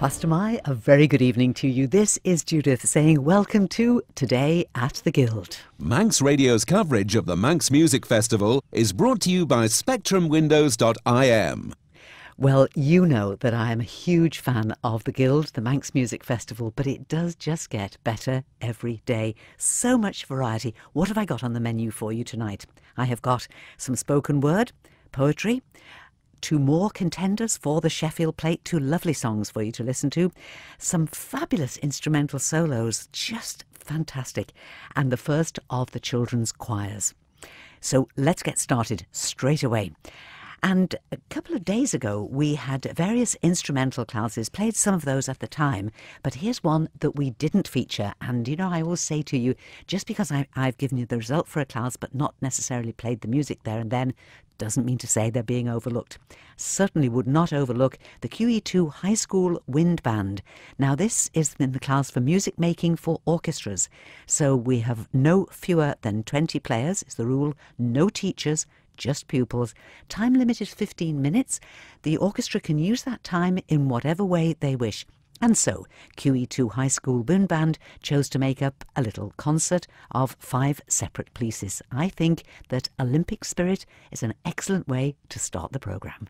Trust I, a very good evening to you. This is Judith saying welcome to Today at the Guild. Manx Radio's coverage of the Manx Music Festival is brought to you by SpectrumWindows.im. Well, you know that I am a huge fan of the Guild, the Manx Music Festival, but it does just get better every day. So much variety. What have I got on the menu for you tonight? I have got some spoken word, poetry, two more contenders for the Sheffield Plate, two lovely songs for you to listen to, some fabulous instrumental solos, just fantastic, and the first of the children's choirs. So let's get started straight away. And a couple of days ago, we had various instrumental classes, played some of those at the time, but here's one that we didn't feature. And, you know, I always say to you, just because I've given you the result for a class, but not necessarily played the music there and then, doesn't mean to say they're being overlooked. Certainly would not overlook the QE2 High School Wind Band. Now, this is in the class for music making for orchestras. So we have no fewer than 20 players, is the rule, no teachers, just pupils. Time limit is 15 minutes. The orchestra can use that time in whatever way they wish. And so, QE2 High School Wind Band chose to make up a little concert of 5 separate pieces. I think that Olympic Spirit is an excellent way to start the programme.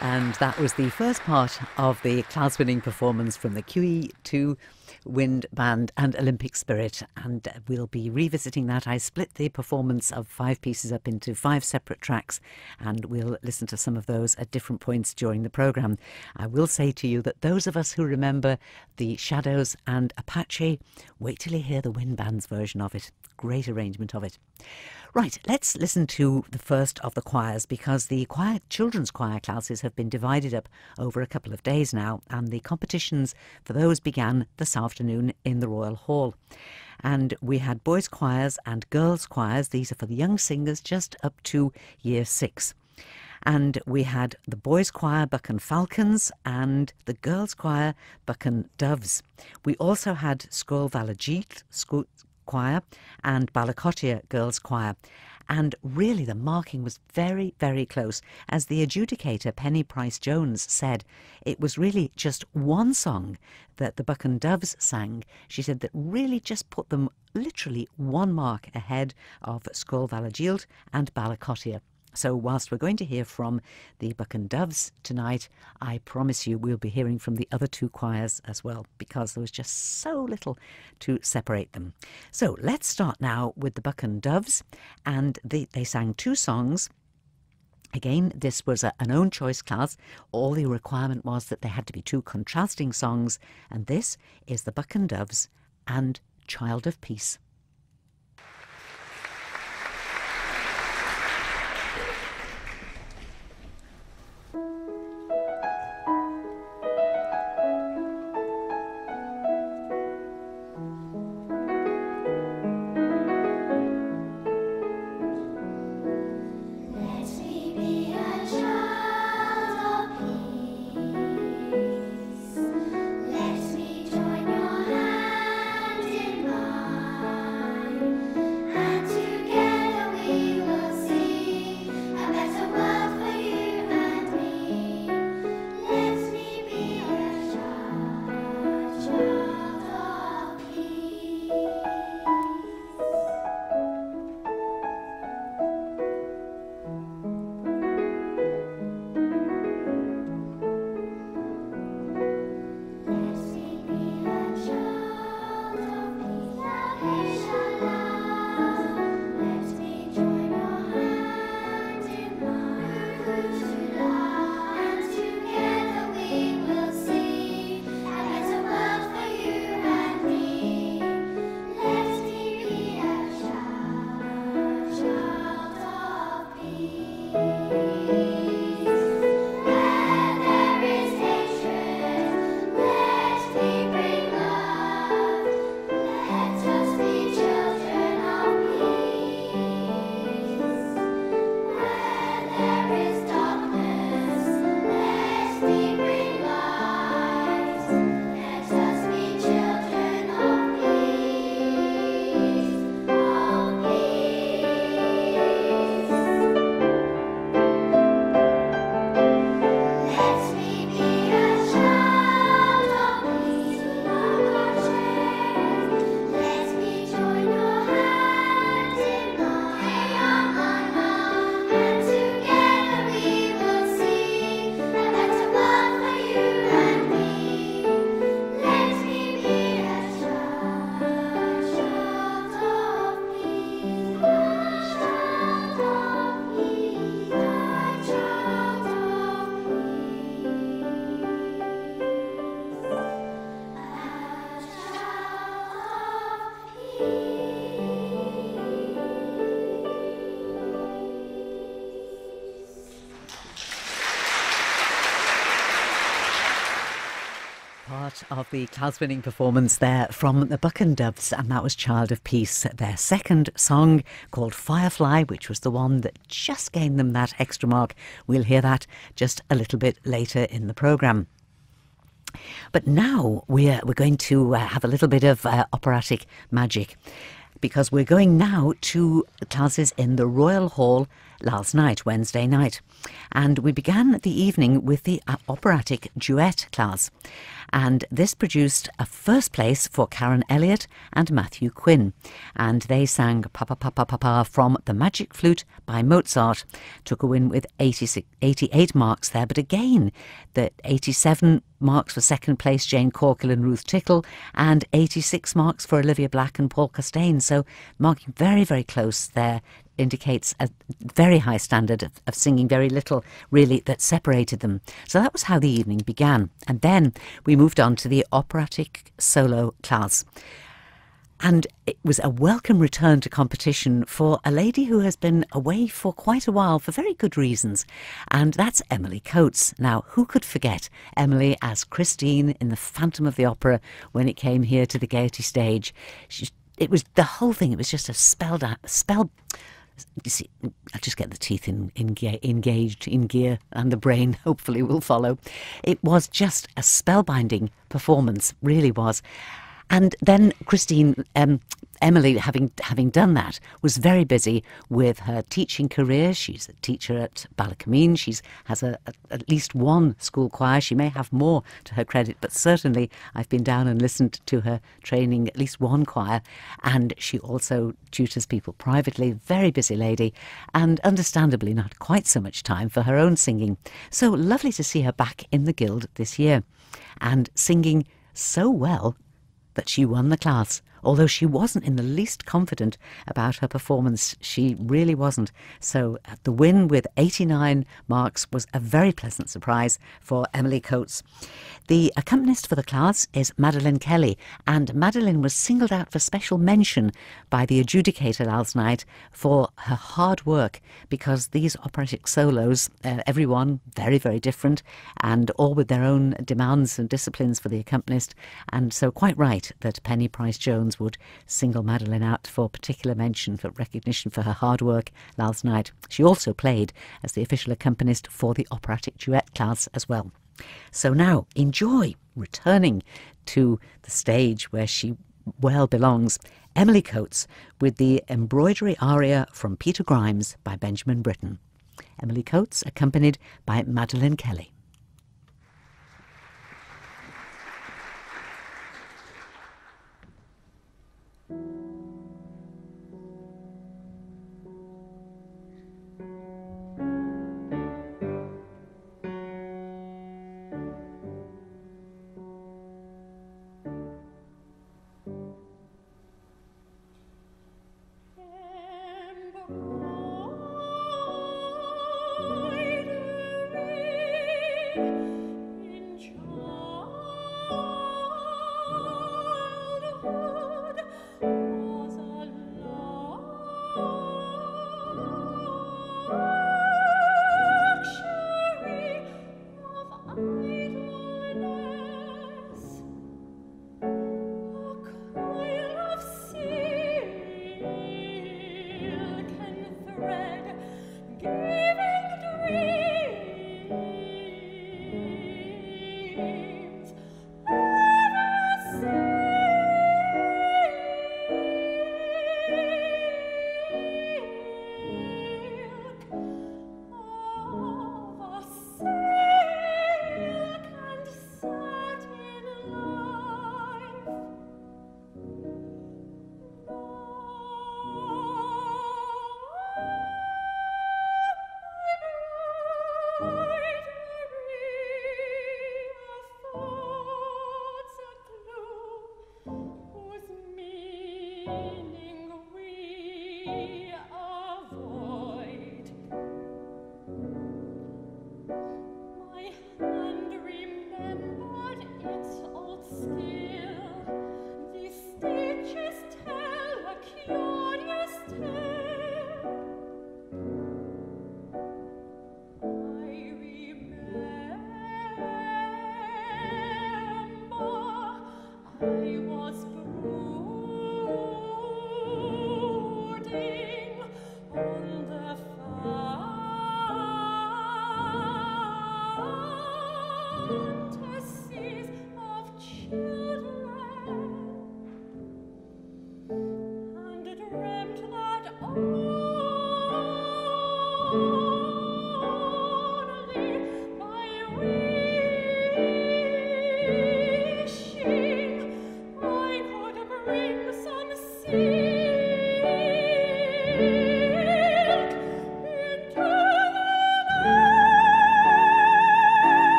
And that was the first part of the class-winning performance from the QE2 Wind Band and Olympic Spirit, and we'll be revisiting that. I split the performance of 5 pieces up into 5 separate tracks, and we'll listen to some of those at different points during the programme. I will say to you that those of us who remember the Shadows and Apache, wait till you hear the Wind Band's version of it. Great arrangement of it. Right, let's listen to the first of the choirs, because the children's choir classes have been divided up over a couple of days now, and the competitions for those began this afternoon in the Royal Hall. And we had boys' choirs and girls' choirs. These are for the young singers just up to Year 6. And we had the boys' choir, Buchan Falcons, and the girls' choir, Buchan Doves. We also had Sgol Valagit Choir and Balacotia Girls Choir. And really the marking was very, very close. As the adjudicator, Penny Price-Jones, said, it was really just one song that the Buchan Doves sang. She said that really just put them literally 1 mark ahead of Sgol Valagit and Balacotia. So whilst we're going to hear from the Buchan Doves tonight, I promise you we'll be hearing from the other 2 choirs as well, because there was just so little to separate them. So let's start now with the Buchan Doves, and they sang 2 songs. Again, this was an own choice class. All the requirement was that there had to be 2 contrasting songs, and this is the Buchan Doves and Child of Peace. Part of the Clouds-winning performance there from the Buck and Doves, and that was Child of Peace, their second song called Firefly, which was the one that just gained them that extra mark. We'll hear that just a little bit later in the programme. But now we're going to have a little bit of operatic magic, because we're going now to classes in the Royal Hall last night, Wednesday night. And we began the evening with the operatic duet class. And this produced a first place for Karen Elliott and Matthew Quinn. And they sang Papa Papa Papa from The Magic Flute by Mozart. Took a win with 88 marks there. But again, the 87 marks for second place, Jane Corkill and Ruth Tickle, and 86 marks for Olivia Black and Paul Costain. So marking very, very close there. Indicates a very high standard of singing, very little really that separated them. So that was how the evening began. And then we moved on to the operatic solo class. And it was a welcome return to competition for a lady who has been away for quite a while for very good reasons. And that's Emily Coates. Now, who could forget Emily as Christine in The Phantom of the Opera when it came here to the Gaiety stage? It was the whole thing. It was just a spell. You see, I'll just get the teeth engaged in gear, and the brain hopefully will follow. It was just a spellbinding performance, really was. And then Emily, having done that, was very busy with her teaching career. She's a teacher at Ballacameen. She has at least one school choir. She may have more to her credit, but certainly I've been down and listened to her training at least one choir. And she also tutors people privately. Very busy lady, and understandably not quite so much time for her own singing. So lovely to see her back in the Guild this year and singing so well that she won the class. Although she wasn't in the least confident about her performance, she really wasn't. So the win with 89 marks was a very pleasant surprise for Emily Coates. The accompanist for the class is Madeleine Kelly, and Madeleine was singled out for special mention by the adjudicator last night for her hard work, because these operatic solos, everyone very, very different, and all with their own demands and disciplines for the accompanist, and so quite right that Penny Price-Jones would single Madeleine out for particular mention, for recognition for her hard work last night. She also played as the official accompanist for the operatic duet class as well. So now enjoy returning to the stage where she well belongs. Emily Coates with the embroidery aria from Peter Grimes by Benjamin Britten. Emily Coates accompanied by Madeleine Kelly.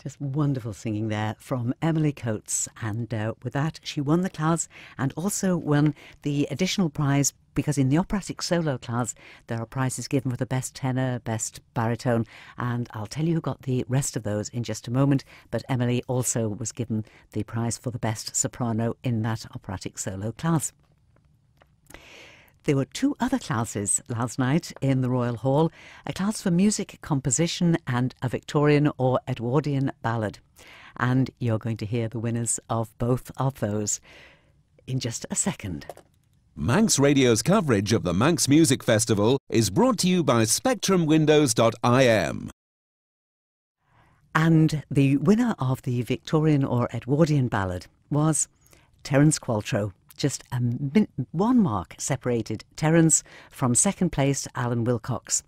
Just wonderful singing there from Emily Coates. And with that, she won the class and also won the additional prize, because in the operatic solo class, there are prizes given for the best tenor, best baritone. And I'll tell you who got the rest of those in just a moment. But Emily also was given the prize for the best soprano in that operatic solo class. There were two other classes last night in the Royal Hall, a class for music composition and a Victorian or Edwardian ballad. And you're going to hear the winners of both of those in just a second. Manx Radio's coverage of the Manx Music Festival is brought to you by SpectrumWindows.im. And the winner of the Victorian or Edwardian ballad was Terence Qualtrough. Just 1 mark separated Terence from second place Alan Wilcox.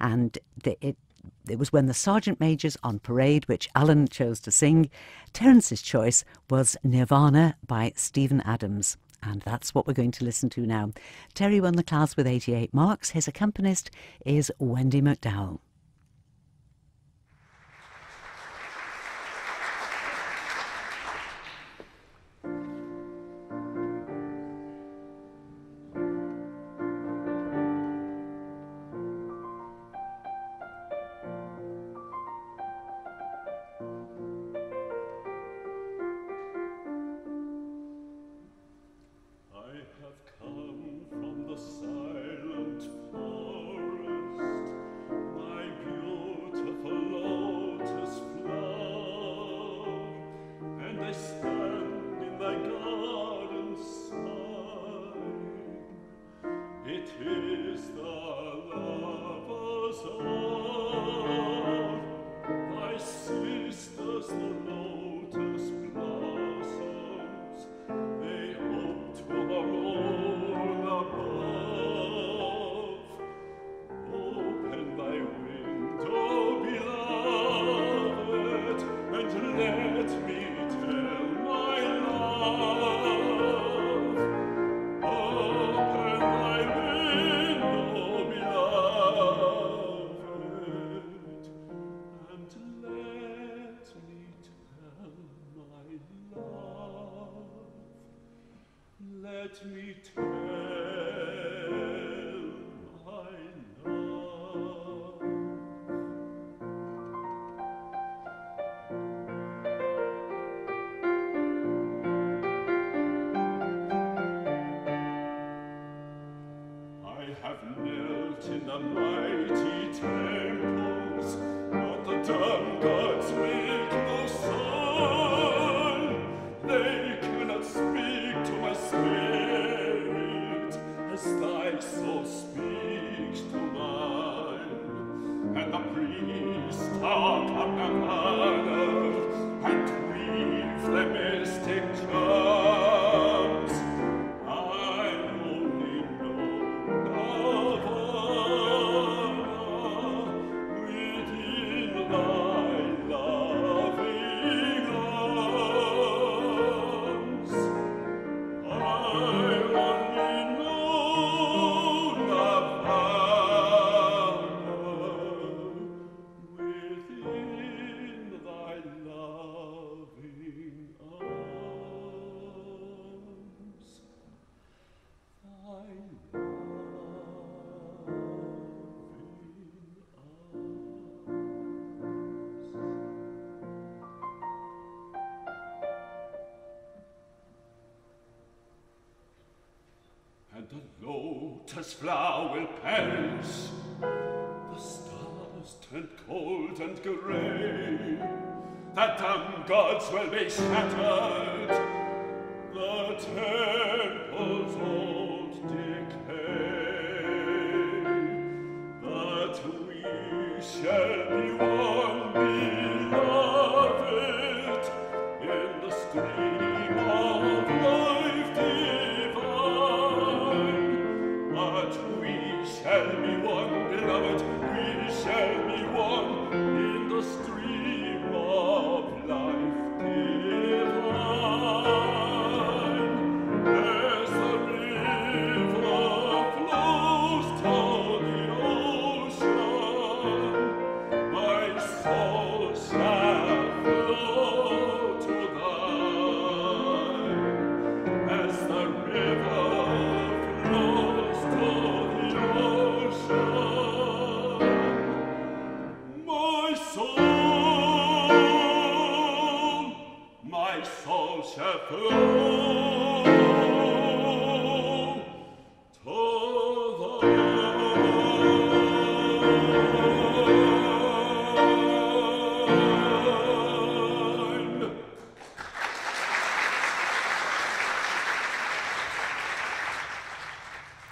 And it was when the Sergeant Major's on Parade, which Alan chose to sing. Terence's choice was Nirvana by Stephen Adams. And that's what we're going to listen to now. Terry won the class with 88 marks. His accompanist is Wendy McDowell. Let me tell my love. I have knelt in the mighty temples, but the dumb gods make no sign. They cannot speak to my spirit as thy soul speaks to mine. And the priests talk of the Father and weave the mystic charms. I only know Nirvana within thy loving arms. I only know Nirvana within thy loving arms. Thy and the lotus flower will perish, the stars turn cold and grey, the dumb gods will be shattered, the temples old decay, but we shall be one beloved in the stream of life divine. But we shall be one, beloved, we shall be one in the stream of life divine.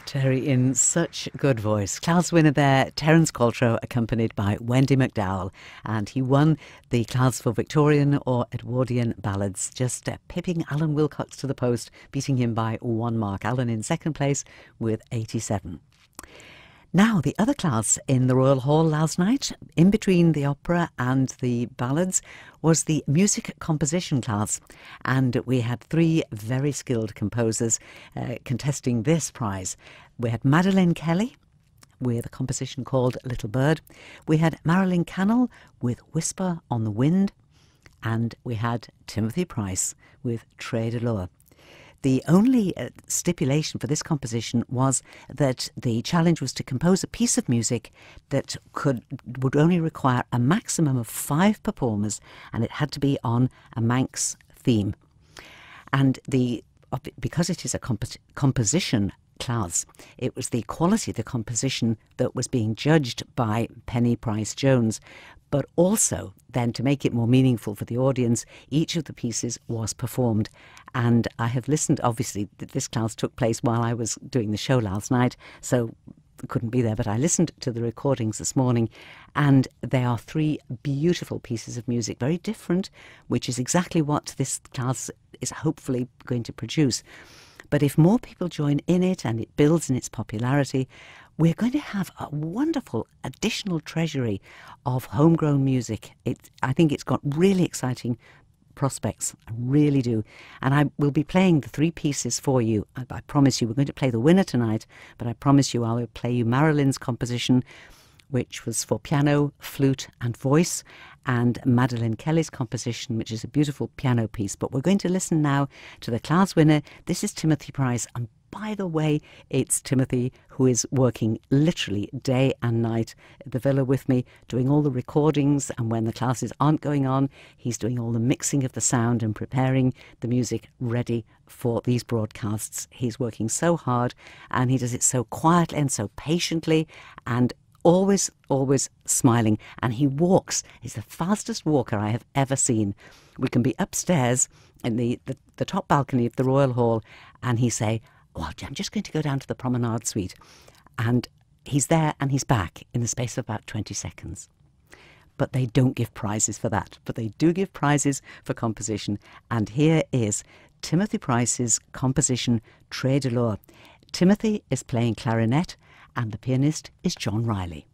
Terry in such good voice. Class winner there, Terence Qualtrough, accompanied by Wendy McDowell. And he won the class for Victorian or Edwardian ballads, just pipping Alan Wilcox to the post, beating him by 1 mark. Alan in second place with 87. Now, the other class in the Royal Hall last night, in between the opera and the ballads, was the music composition class. And we had 3 very skilled composers contesting this prize. We had Madeleine Kelly with a composition called Little Bird. We had Marilyn Cannell with Whisper on the Wind. And we had Timothy Price with Tre de Lure. The only stipulation for this composition was that the challenge was to compose a piece of music that would only require a maximum of 5 performers, and it had to be on a Manx theme. And because it is a composition class, it was the quality of the composition that was being judged by Penny Price Jones. But also, then, to make it more meaningful for the audience, each of the pieces was performed. And I have listened, obviously, this class took place while I was doing the show last night, so couldn't be there, but I listened to the recordings this morning, and they are 3 beautiful pieces of music, very different, which is exactly what this class is hopefully going to produce. But if more people join in it and it builds in its popularity, we're going to have a wonderful additional treasury of homegrown music. I think it's got really exciting prospects. I really do. And I will be playing the 3 pieces for you. I promise you, we're going to play the winner tonight, but I promise you I will play you Marilyn's composition, which was for piano, flute and voice, and Madeleine Kelly's composition, which is a beautiful piano piece. But we're going to listen now to the class winner. This is Timothy Price, and by the way, it's Timothy who is working literally day and night at the villa with me, doing all the recordings, and when the classes aren't going on, he's doing all the mixing of the sound and preparing the music ready for these broadcasts. He's working so hard, and he does it so quietly and so patiently, and always smiling. And he walks. He's the fastest walker I have ever seen. We can be upstairs in the top balcony of the Royal Hall, and he say, "Oh, I'm just going to go down to the promenade suite." And he's there and he's back in the space of about 20 seconds. But they don't give prizes for that. But they do give prizes for composition. And here is Timothy Price's composition, Tre de Lure. Timothy is playing clarinet, and the pianist is John Riley.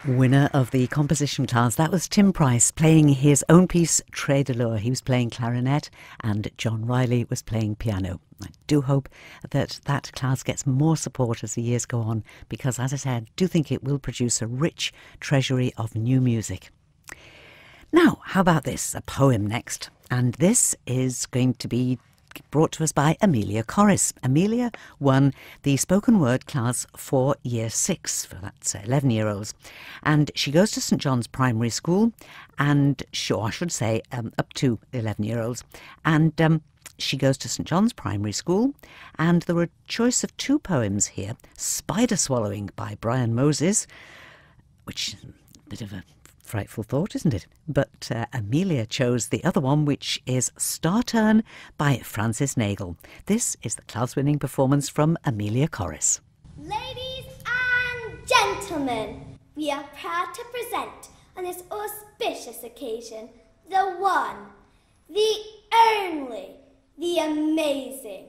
Winner of the composition class, that was Tim Price playing his own piece, Très de l'Or. He was playing clarinet and John Riley was playing piano. I do hope that that class gets more support as the years go on because, as I said, I do think it will produce a rich treasury of new music. Now, how about this? A poem next. And this is going to be brought to us by Amelia Corris. Amelia won the spoken word class for Year 6, for that's 11-year-olds. And she goes to St John's Primary School, and I should say up to 11-year-olds. And she goes to St John's Primary School, and there were a choice of 2 poems here. Spider Swallowing by Brian Moses, which is a bit of a frightful thought, isn't it? But Amelia chose the other one, which is Star Turn by Francis Nagel. This is the class-winning performance from Amelia Corris. Ladies and gentlemen, we are proud to present on this auspicious occasion the one, the only, the amazing,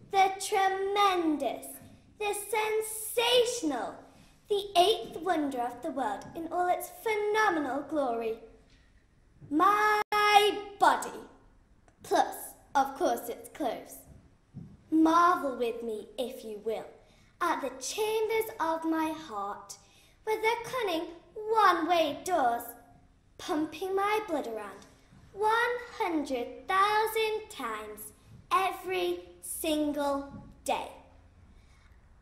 the tremendous, the sensational, the 8th wonder of the world in all its phenomenal glory. My body, plus, of course, its clothes. Marvel with me, if you will, at the chambers of my heart, with their cunning one-way doors, pumping my blood around 100,000 times every single day.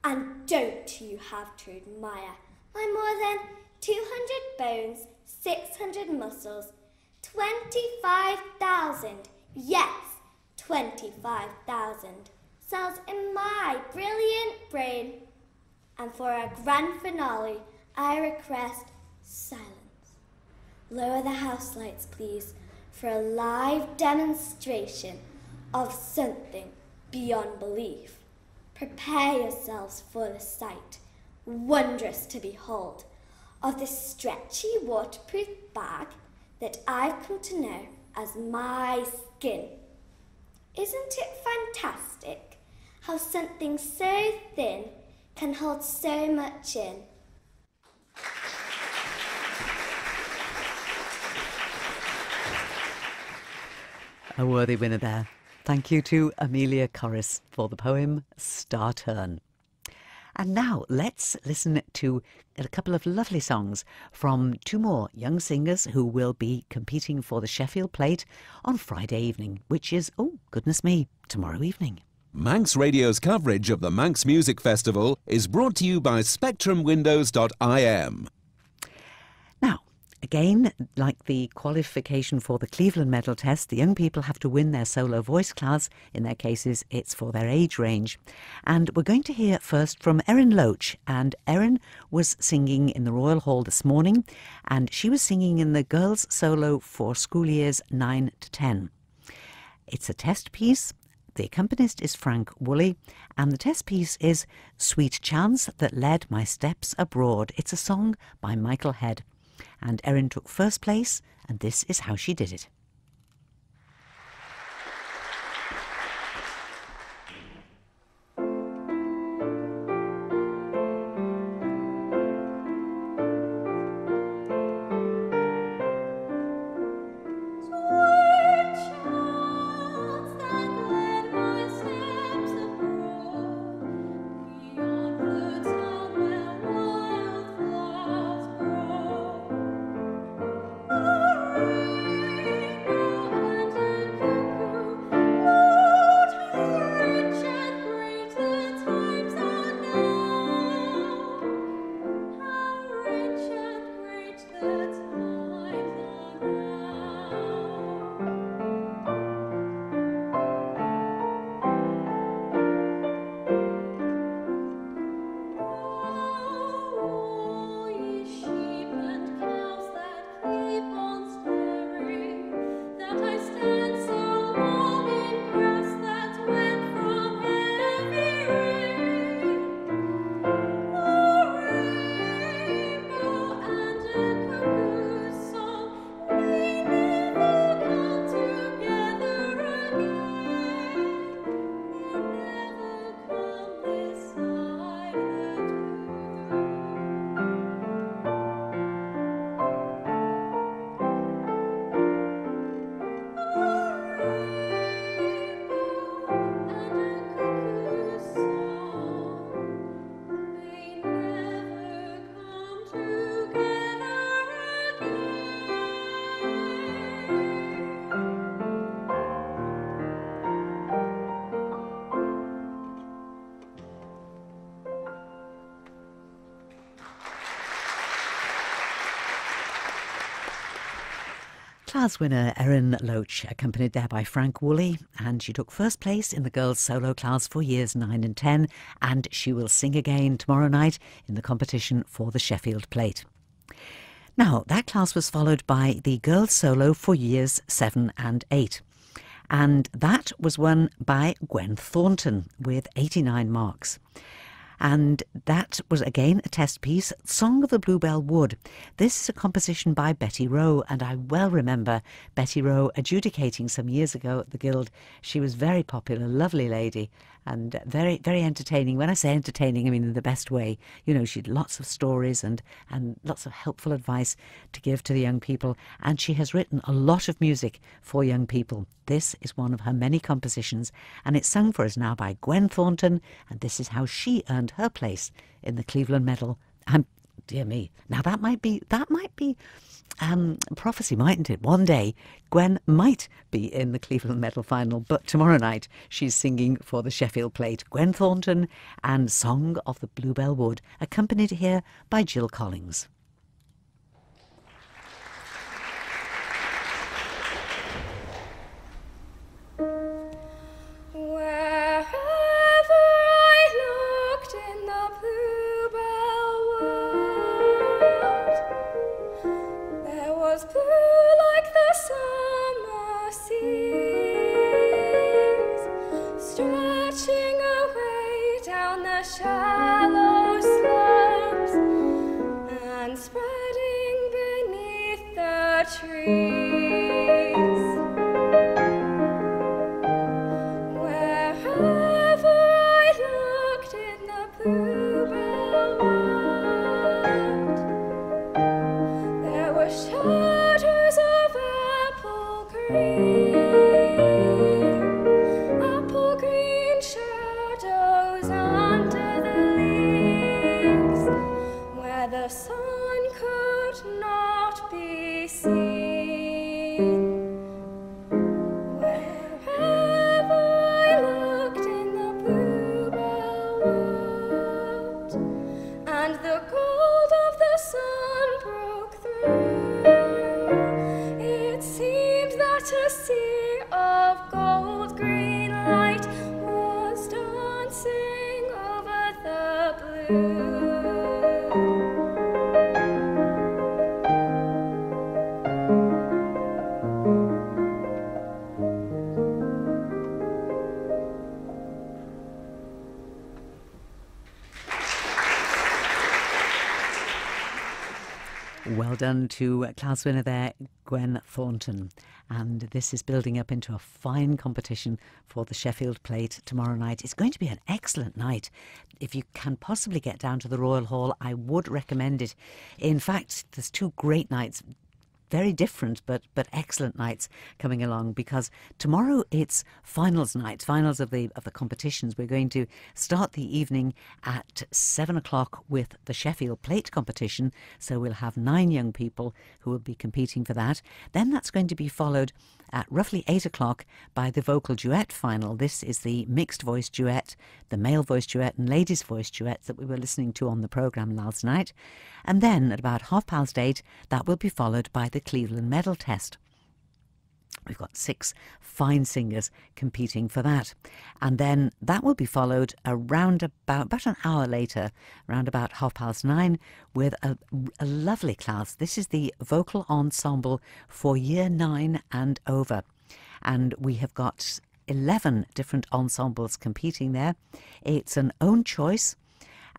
And don't you have to admire my more than 200 bones, 600 muscles, 25,000, yes, 25,000 cells in my brilliant brain. And for our grand finale, I request silence. Lower the house lights, please, for a live demonstration of something beyond belief. Prepare yourselves for the sight, wondrous to behold, of this stretchy waterproof bag that I've come to know as my skin. Isn't it fantastic how something so thin can hold so much in? A worthy winner there. Thank you to Amelia Corris for the poem Star Turn. And now let's listen to a couple of lovely songs from 2 more young singers who will be competing for the Sheffield Plate on Friday evening, which is, oh goodness me, tomorrow evening. Manx Radio's coverage of the Manx Music Festival is brought to you by SpectrumWindows.im. Now, again, like the qualification for the Cleveland Medal Test, the young people have to win their solo voice class. In their cases, it's for their age range. And we're going to hear first from Erin Loach. And Erin was singing in the Royal Hall this morning, and she was singing in the girls' solo for school years 9 to 10. It's a test piece. The accompanist is Frank Woolley, and the test piece is Sweet Chance That Led My Steps Abroad. It's a song by Michael Head. And Erin took first place, and this is how she did it. Thank you. Class winner Erin Loach, accompanied there by Frank Woolley, and she took first place in the girls' solo class for years 9 and 10, and she will sing again tomorrow night in the competition for the Sheffield Plate. Now, that class was followed by the girls' solo for years 7 and 8, and that was won by Gwen Thornton with 89 marks. And that was again a test piece, Song of the Bluebell Wood. This is a composition by Betty Rowe, and I well remember Betty Rowe adjudicating some years ago at the Guild. She was very popular, lovely lady, and very, very entertaining. When I say entertaining, I mean in the best way. You know, she had lots of stories and lots of helpful advice to give to the young people, and she has written a lot of music for young people. This is one of her many compositions, and it's sung for us now by Gwen Thornton, and this is how she earned her place in the Cleveland Medal. And dear me, now that might be prophecy, mightn't it? One day Gwen might be in the Cleveland Medal final, but tomorrow night she's singing for the Sheffield Plate. Gwen Thornton and Song of the Bluebell Wood, accompanied here by Jill Collins. Shallow slopes and spreading beneath the trees. Wherever I looked in the bluebell wood, there were shadows of apple green shadows under the leaves, where the sun could not be seen. Wherever I looked in the bluebell wood, and the gold of the sun broke through, it seemed that a sea of gold green light was dancing over the blue. Well done to class winner there, Gwen Thornton. And this is building up into a fine competition for the Sheffield Plate tomorrow night. It's going to be an excellent night. If you can possibly get down to the Royal Hall, I would recommend it. In fact, there's two great nights, very different but excellent nights coming along, because tomorrow it's finals night, finals of the competitions. We're going to start the evening at 7 o'clock with the Sheffield Plate competition, so we'll have 9 young people who will be competing for that. Then that's going to be followed at roughly 8 o'clock by the vocal duet final. This is the mixed voice duet, the male voice duet and ladies voice duet that we were listening to on the programme last night. And then at about 8:30, that will be followed by the Cleveland Medal test. We've got 6 fine singers competing for that. And then that will be followed around about an hour later, around about 9:30, with a lovely class. This is the vocal ensemble for year 9 and over. And we have got 11 different ensembles competing there. It's an own choice.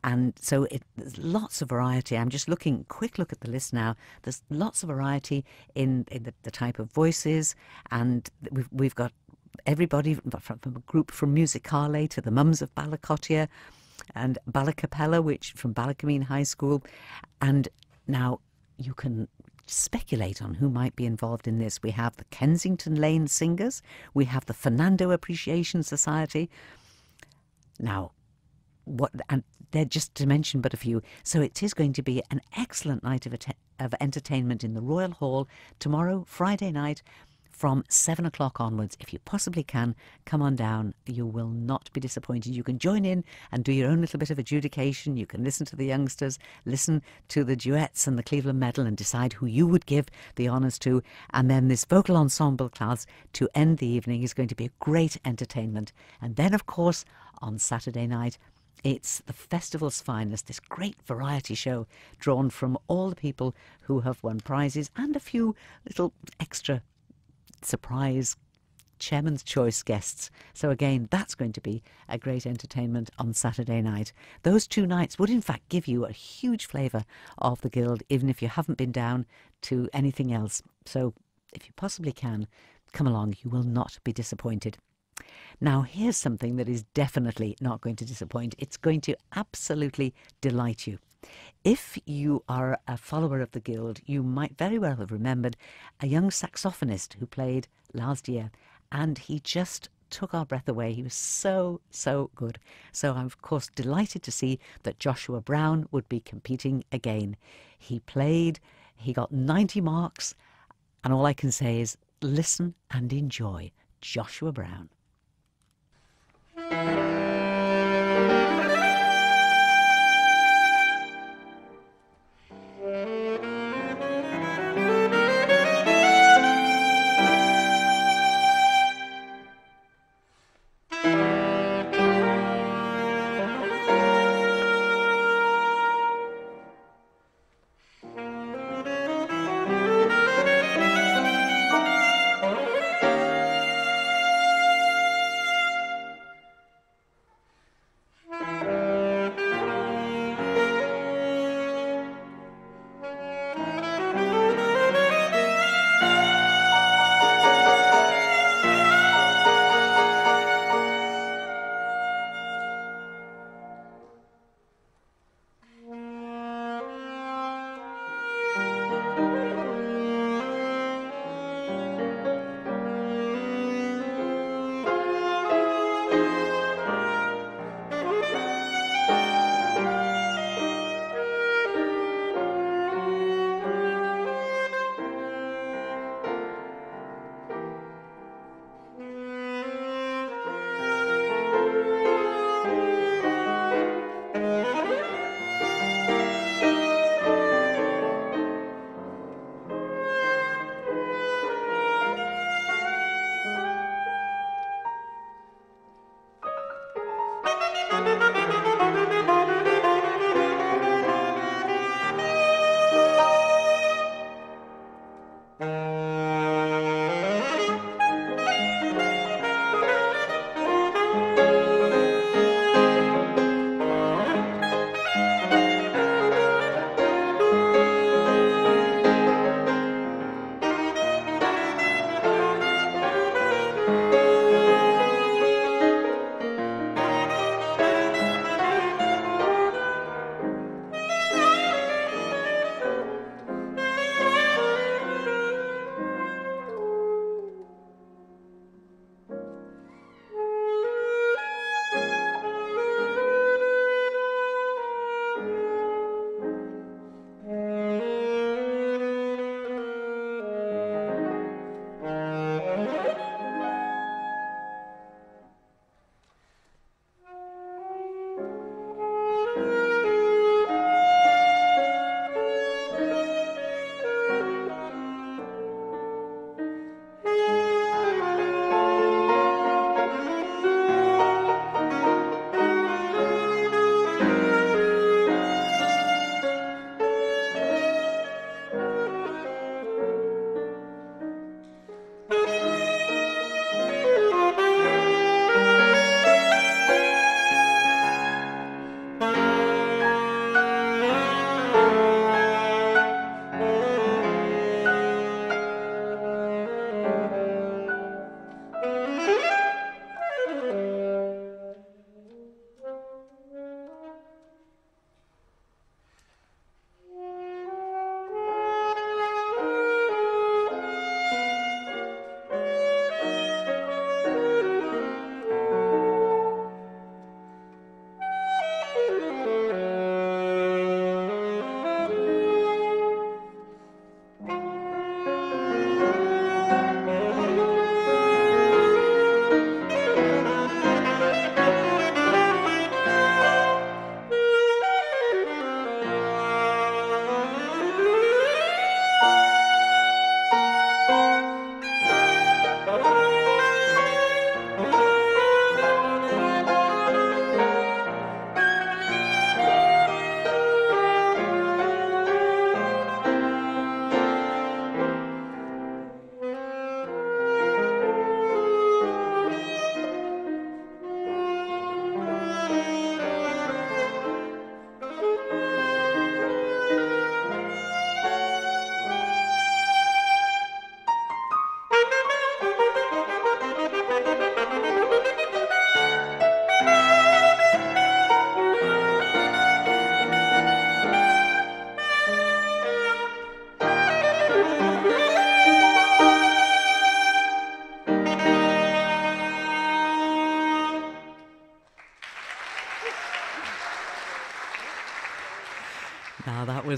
And so there's lots of variety. I'm just quick look at the list now. There's lots of variety in the type of voices, and we've got everybody from a group from Musicale to the Mums of Ballacotia and Ballacapella, which from Ballacameen High School. And now you can speculate on who might be involved in this. We have the Kensington Lane Singers. We have the Fernando Appreciation Society. Now, and they're just to mention but a few. So it is going to be an excellent night of entertainment in the Royal Hall tomorrow, Friday night, from 7 o'clock onwards. If you possibly can, come on down. You will not be disappointed. You can join in and do your own little bit of adjudication. You can listen to the youngsters, listen to the duets and the Cleveland Medal, and decide who you would give the honours to. And then this vocal ensemble class to end the evening is going to be a great entertainment. And then, of course, on Saturday night, it's the festival's finest, this great variety show drawn from all the people who have won prizes and a few little extra surprise Chairman's Choice guests. So again, that's going to be a great entertainment on Saturday night. Those 2 nights would in fact give you a huge flavour of the Guild, even if you haven't been down to anything else. So if you possibly can, come along. You will not be disappointed. Now, here's something that is definitely not going to disappoint. It's going to absolutely delight you. If you are a follower of the Guild, you might very well have remembered a young saxophonist who played last year, and he just took our breath away. He was so good. So I'm, of course, delighted to see that Joshua Brown would be competing again. He played, he got 90 marks, and all I can say is listen and enjoy Joshua Brown.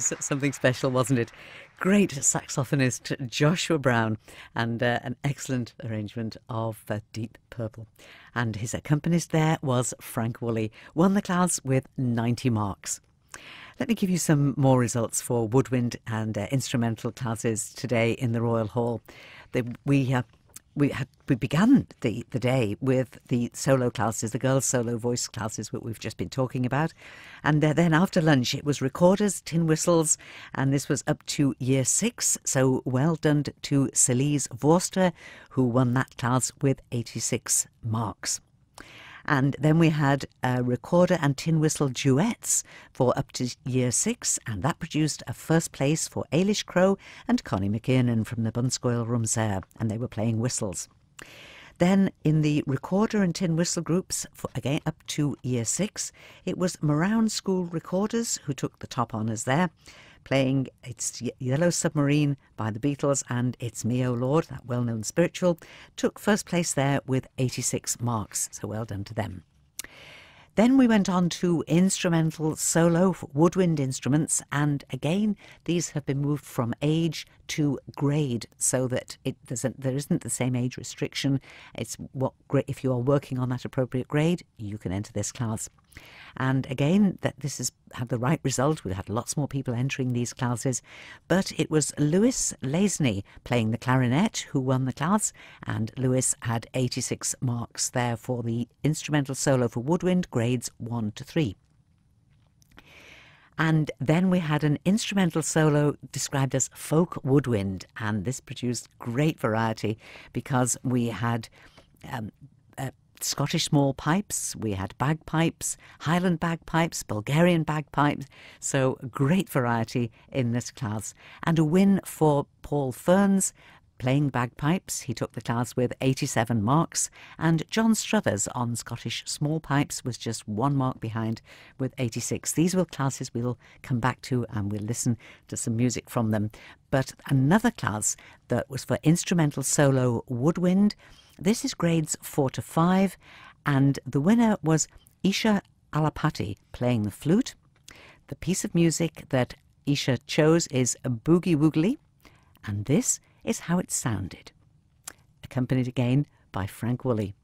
was something special, wasn't it? Great saxophonist Joshua Brown, and an excellent arrangement of Deep Purple. And his accompanist there was Frank Woolley, won the class with 90 marks. Let me give you some more results for woodwind and instrumental classes today in the Royal Hall. We began the day with the solo classes, the girls' solo voice classes that we've just been talking about. And then after lunch, it was recorders, tin whistles, and this was up to Year 6. So well done to Celise Vorster, who won that class with 86 marks. And then we had recorder and tin whistle duets for up to Year 6, and that produced a first place for Ailish Crow and Connie McKiernan from the Bunscoil Rumsair, and they were playing whistles. Then in the recorder and tin whistle groups, again up to Year 6, it was Marown School Recorders who took the top honours there, playing It's Yellow Submarine by the Beatles and It's Me, Oh Lord, that well-known spiritual, took first place there with 86 marks, so well done to them. Then we went on to instrumental solo for woodwind instruments, and again these have been moved from age to grade so that there isn't the same age restriction. It's if you are working on that appropriate grade, you can enter this class. And again, that this has had the right result. We've had lots more people entering these classes, but it was Lewis Lazeney playing the clarinet who won the class, and Lewis had 86 marks there for the instrumental solo for woodwind, grades 1 to 3. And then we had an instrumental solo described as folk woodwind, and this produced great variety because we had Scottish small pipes, we had bagpipes, Highland bagpipes, Bulgarian bagpipes, so great variety in this class. And a win for Paul Ferns playing bagpipes. He took the class with 87 marks, and John Struthers on Scottish small pipes was just 1 mark behind with 86. These were classes we'll come back to and we'll listen to some music from them. But another class that was for instrumental solo woodwind, this is grades 4 to 5, and the winner was Isha Alapati playing the flute. The piece of music that Isha chose is a Boogie Woogly, and this is how it sounded, accompanied again by Frank Woolley.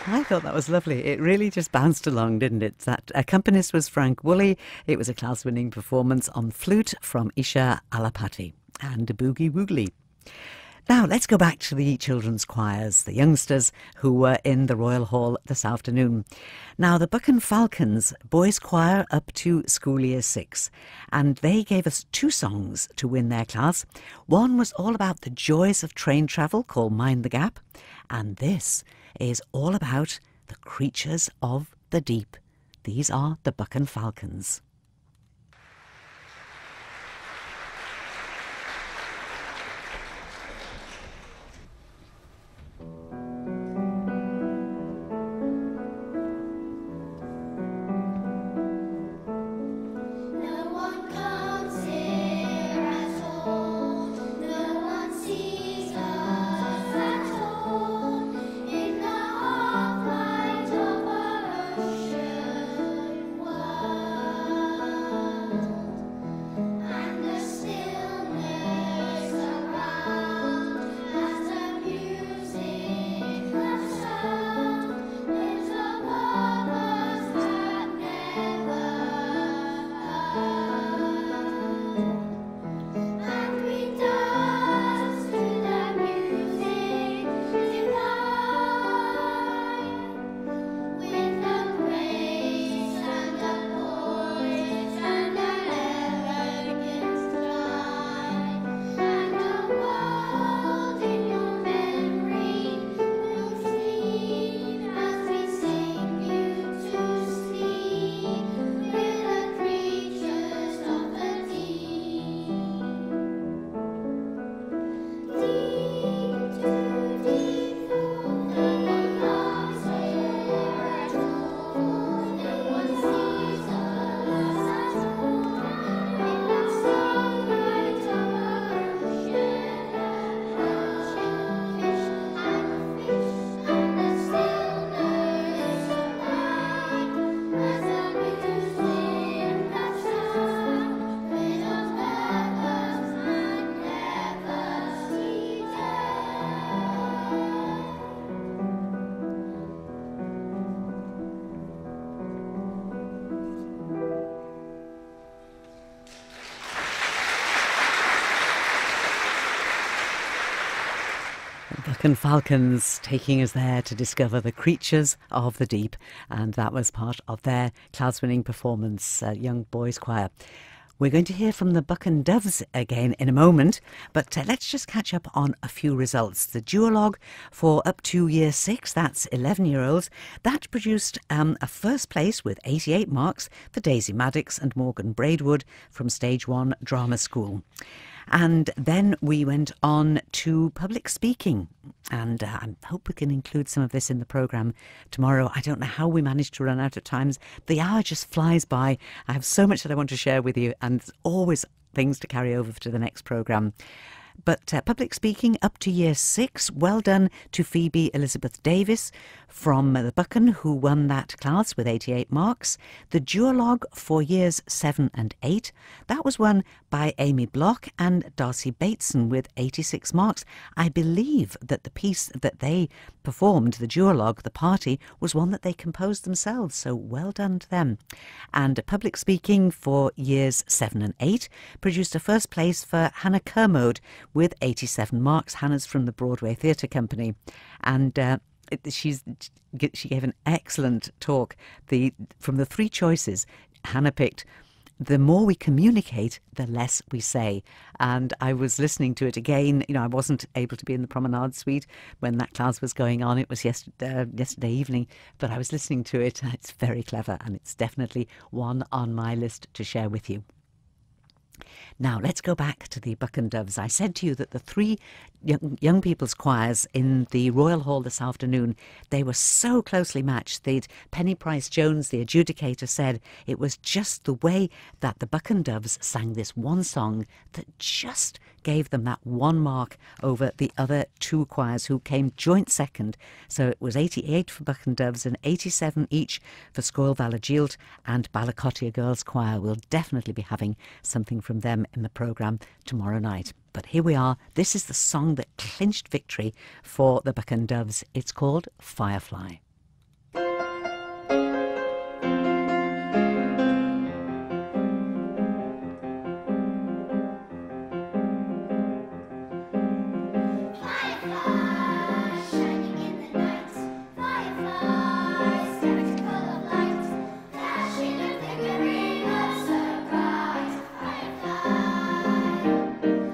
I thought that was lovely. It really just bounced along, didn't it? That accompanist was Frank Woolley. It was a class-winning performance on flute from Isha Alapati and Boogie Woogly. Now, let's go back to the children's choirs, the youngsters who were in the Royal Hall this afternoon. Now, the Buchan Falcons boys choir up to school year 6, and they gave us 2 songs to win their class. One was all about the joys of train travel, called Mind the Gap, And this is all about the creatures of the deep. These are the Buchan Falcons. No one comes here at all. No one sees us at all. In the half light of our ocean world, and the stillness around, as the music that sound is above us that never and we dance to the music divine, with the grace and the poise and the elegant stride, and the world in your memory will sleep as we sing you to sleep with the creatures of the deep. Deep to deep, no one comes here at all. No one sees us at all. In the sunlight of our ocean, fish and the stillness of night, as the music that sound with us never and never see death. Buchan Falcons taking us there to discover the creatures of the deep, and that was part of their class-winning performance, Young Boys Choir. We're going to hear from the Buchan Doves again in a moment, but let's just catch up on a few results. The duologue for up to Year 6, that's 11-year-olds, that produced a first place with 88 marks for Daisy Maddox and Morgan Braidwood from Stage 1 Drama School. And then we went on to public speaking, and I hope we can include some of this in the programme tomorrow. I don't know how we managed to run out of times. The hour just flies by. I have so much that I want to share with you, and there's always things to carry over to the next programme. But public speaking up to Year 6, well done to Phoebe Elizabeth Davis from the Buchan, who won that class with 88 marks. The duologue for Years 7 and 8, that was won by Amy Block and Darcy Bateson with 86 marks. I believe that the piece that they performed, the duologue, the party, was one that they composed themselves, so well done to them. And public speaking for Years 7 and 8 produced a first place for Hannah Kermode with 87 marks. Hannah's from the Broadway Theatre Company, and she gave an excellent talk. From the three choices, Hannah picked the more we communicate, the less we say. And I was listening to it again. You know, I wasn't able to be in the Promenade Suite when that class was going on. It was yesterday evening, but I was listening to it. It's very clever, and it's definitely one on my list to share with you. Now, let's go back to the Buchan Doves. I said to you that the three young people's choirs in the Royal Hall this afternoon, they were so closely matched. Penny Price-Jones, the adjudicator, said it was just the way that the Buchan Doves sang this one song that just gave them that one mark over the other two choirs who came joint second. So it was 88 for Buchan Doves and 87 each for Scoil Valagilt and Ballacottia Girls Choir. We'll definitely be having something from them in the programme tomorrow night. But here we are. This is the song that clinched victory for the Buchan Doves. It's called Firefly.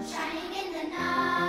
Shining in the night.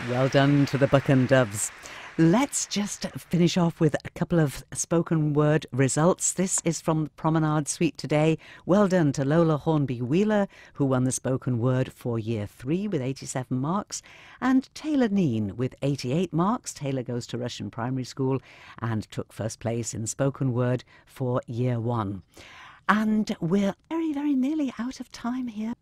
Well done to the Buck and Doves. Let's just finish off with a couple of spoken word results. This is from the Promenade Suite today. Well done to Lola Hornby-Wheeler, who won the spoken word for Year 3 with 87 marks, and Taylor Neen with 88 marks. Taylor goes to Russian Primary School and took first place in spoken word for Year 1. And we're very, very nearly out of time here.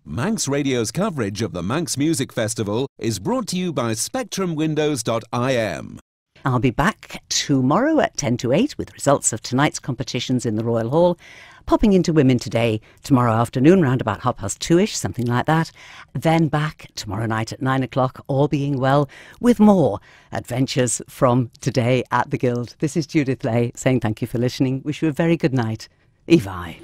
Manx Radio's coverage of the Manx Music Festival is brought to you by SpectrumWindows.im. I'll be back tomorrow at 10 to 8 with results of tonight's competitions in the Royal Hall, popping into Women Today tomorrow afternoon, round about 2:30ish, something like that. Then back tomorrow night at 9 o'clock, all being well, with more adventures from today at the Guild. This is Judith Ley saying thank you for listening. Wish you a very good night. Evi.